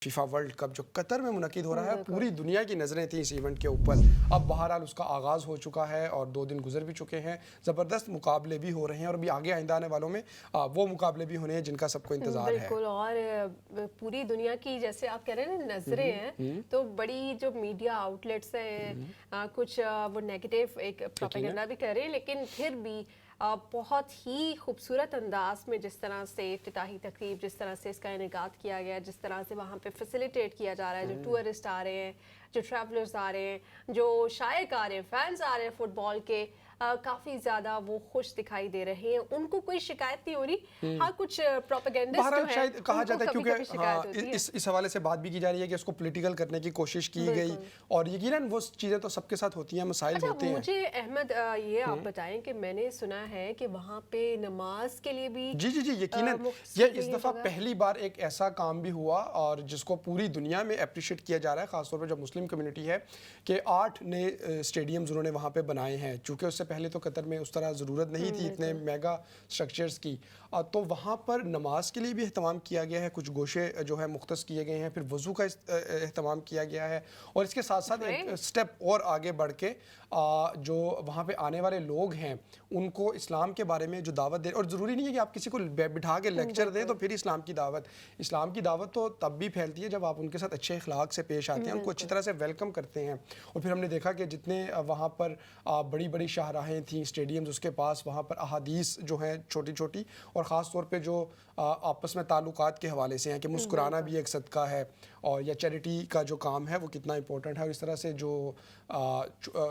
FIFA world cup जो Qatar में मुनक़िद हो रहा है, पूरी दुनिया की नज़रें थी इस इवेंट के ऊपर। अब बहरहाल उसका आगाज़ हो चुका है और 2 दिन गुजर भी चुके हैं। ज़बरदस्त मुकाबले भी हो रहे हैं और अभी आगे आइंदा आने वालों में वो मुकाबले भी होने हैं जिनका सबको इंतज़ार है। बिल्कुल, और पूरी दुनिया की जैसे आप कह रहे हैं ना नज़रें हैं, तो बड़ी जो मीडिया आउटलेट्स हैं कुछ वो नेगेटिव एक प्रोपेगेंडा भी कर रहे हैं, लेकिन फिर भी बहुत ही खूबसूरत अंदाज में जिस तरह से इफ्तिताही तकरीब, जिस तरह से इसका इनेकाद किया गया, जिस तरह से वहाँ पे फैसिलिटेट किया जा रहा है, जो टूरिस्ट आ रहे हैं, जो ट्रैवलर्स आ रहे हैं, जो शायक आ रहे हैं, फैंस आ रहे हैं फुटबॉल के, काफ़ी ज़्यादा वो खुश दिखाई दे रहे हैं। उनको कोई शिकायत नहीं हो रही। हाँ, कुछ प्रोपेगेंडिस्ट जो हैं शायद कहा जाता है क्योंकि इस हवाले से बात भी की जा रही है कि उसको पॉलिटिकल करने की कोशिश की गई और यकीनन वो चीज़ें तो सबके साथ होती हैं, मसाइल होते हैं। मुझे अहमद ये आप बताएं कि मैंने सुना है कि वहाँ पे नमाज के लिए भी जी यकीनन ये इस दफ़ा पहली बार एक ऐसा काम भी हुआ और जिसको पूरी दुनिया में अप्रिशिएट किया जा रहा है, ख़ासतौर पर जो मुस्लिम कम्युनिटी है, कि 8 नए स्टेडियम्स उन्होंने वहाँ पे बनाए हैं। चूँकि उससे पहले तो कतर में उस तरह ज़रूरत नहीं थी इतने मेगा स्ट्रक्चर्स की, तो वहाँ पर नमाज के लिए भी एहतमाम किया गया है। कुछ गोशे जो है मुख्तस किए गए हैं, फिर वज़ू का एहतमाम किया गया है और इसके साथ साथ एक स्टेप और आगे बढ़ के जो वहाँ पे आने वाले लोग हैं उनको इस्लाम के बारे में जो दावत दे, और ज़रूरी नहीं है कि आप किसी को बिठा के लेक्चर दें तो फिर इस्लाम की दावत तो तब भी फैलती है जब आप उनके साथ अच्छे अखलाक से पेश आते हैं, उनको अच्छी तरह से वेलकम करते हैं। और फिर हमने देखा कि जितने वहाँ पर बड़ी बड़ी शाहराहें थी, स्टेडियम्स, उसके पास वहाँ पर अहादीस जो हैं छोटी छोटी, और ख़ास तौर पे जो आपस में ताल्लुकात के हवाले से हैं कि मुस्कुराना भी एक सदका है और या चैरिटी का जो काम है वो कितना इंपॉर्टेंट है, और इस तरह से जो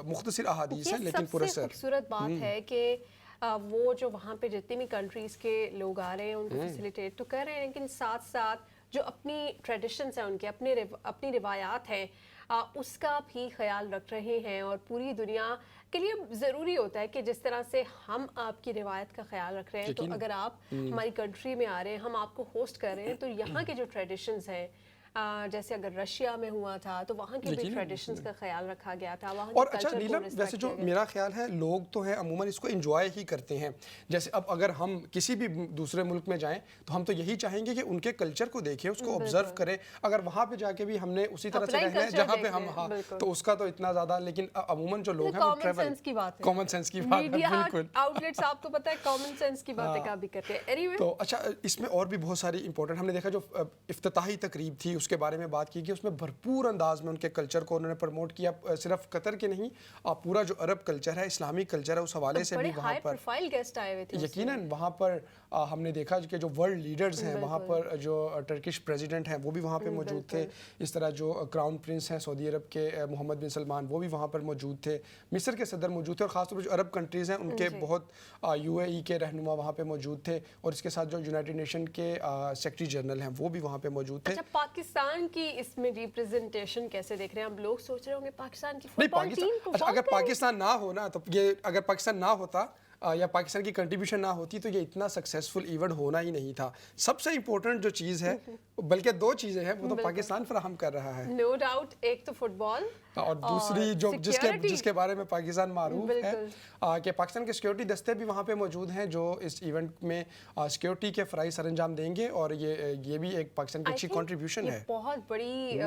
मुख्तसर अहादीस हैं लेकिन पुरअसर। खूबसूरत बात है कि वो जो वहाँ पे जितनी भी कंट्रीज़ के लोग आ रहे हैं उनको फैसिलिटेट तो कर रहे हैं, लेकिन साथ साथ जो अपनी ट्रेडिशंस हैं, उनके अपनी रिवायात हैं, उसका भी ख्याल रख रहे हैं। और पूरी दुनिया के लिए ज़रूरी होता है कि जिस तरह से हम आपकी रिवायत का ख्याल रख रहे हैं, तो अगर आप हमारी कंट्री में आ रहे हैं, हम आपको होस्ट कर रहे हैं, तो यहाँ के जो ट्रेडिशंस हैं, जैसे अगर रशिया में हुआ था तो वहाँ के भी ट्रेडिशंस का ख्याल रखा गया था, वहाँ और अच्छा नीलम, वैसे जो मेरा ख्याल है लोग तो हैं अमूमन इसको एंजॉय ही करते हैं। जैसे अब अगर हम किसी भी दूसरे मुल्क में जाएं तो हम तो यही चाहेंगे कि उनके कल्चर को देखें, उसको ऑब्जर्व करें। अगर वहाँ पे जाके भी हमने उसी तरह से रहना है जहाँ पे हम, हाँ, तो उसका तो इतना ज़्यादा, लेकिन अमूमन जो लोग हैं वो ट्रैवल, कॉमन सेंस की बात है, बिल्कुल आउटलेट्स आपको पता है कॉमन सेंस की बातें का भी करते हैं। एनीवे, तो अच्छा इसमें और भी बहुत सारी इंपॉर्टेंट हमने देखा, जो इफ्तिताही तकरीब थी उसके बारे में बात की कि उसमें भरपूर अंदाज में उनके कल्चर को उन्होंने प्रमोट किया। सिर्फ कतर के नहीं, पूरा जो अरब कल्चर है, इस्लामिक कल्चर है, उस हवाले से भी वहाँ पर प्रोफाइल गेस्ट आए हुए थे। यकीनन वहाँ पर हमने देखा कि जो वर्ल्ड लीडर्स हैं वहाँ पर, जो टर्किश प्रेसिडेंट हैं वो भी वहाँ पे मौजूद थे। इस तरह जो क्राउन प्रिंस हैं सऊदी अरब के, मोहम्मद बिन सलमान, वो भी वहाँ पर मौजूद थे। मिस्र के सदर मौजूद थे, और ख़ासतौर पर जो अरब कंट्रीज़ हैं उनके बहुत UAE के रहनुमा वहाँ पे मौजूद थे, और इसके साथ जो यूनाइटेड नेशन के सेक्रेटरी जनरल हैं वो भी वहाँ पे मौजूद थे। अच्छा, पाकिस्तान की इसमें रिप्रेजेंटेशन कैसे देख रहे हैं? अब लोग सोच रहे होंगे पाकिस्तान की फुटबॉल टीम को, अच्छा, अगर पाकिस्तान ना हो ना, तो ये अगर पाकिस्तान ना होता या पाकिस्तान की कंट्रीब्यूशन ना होती तो ये इतना सक्सेसफुल इवेंट होना ही नहीं था। सबसे इंपॉर्टेंट जो चीज़ है, बल्कि 2 चीज़ें हैं, वो तो पाकिस्तान फराहम कर रहा है, नो डाउट। एक तो फुटबॉल और दूसरी जो जिसके बारे में पाकिस्तान मारूफ है कि पाकिस्तान के सिक्योरिटी दस्ते भी वहाँ पे मौजूद हैं जो इस इवेंट में सिक्योरिटी के फ़राइज़ सरअंजाम देंगे, और ये भी एक पाकिस्तान की अच्छी कंट्रीब्यूशन है। बहुत बड़ी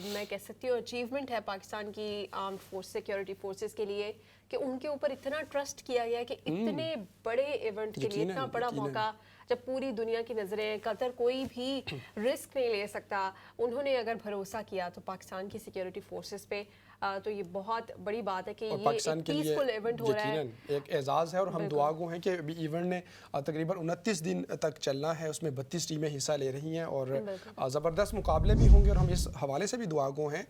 मैं कह सकती हूँ अचीवमेंट है पाकिस्तान की आर्म्ड फोर्स, सिक्योरिटी फोर्सेस के लिए, कि उनके ऊपर इतना ट्रस्ट किया गया कि इतने बड़े इवेंट के लिए इतना बड़ा मौका, जब पूरी दुनिया की नज़रें, कतर कोई भी रिस्क नहीं ले सकता, उन्होंने अगर भरोसा किया तो पाकिस्तान की सिक्योरिटी फोर्सेस पे, तो ये बहुत बड़ी बात है कि ये पाकिस्तान एक के लिए पीसफुल इवेंट हो रहा है, एक एजाज़ है। और हम दुआगो हैं कि इवेंट ने तकरीबन 29 दिन तक चलना है, उसमें 32 टीमें हिस्सा ले रही हैं और ज़बरदस्त मुकाबले भी होंगे, और हम इस हवाले से भी दुआगो हैं।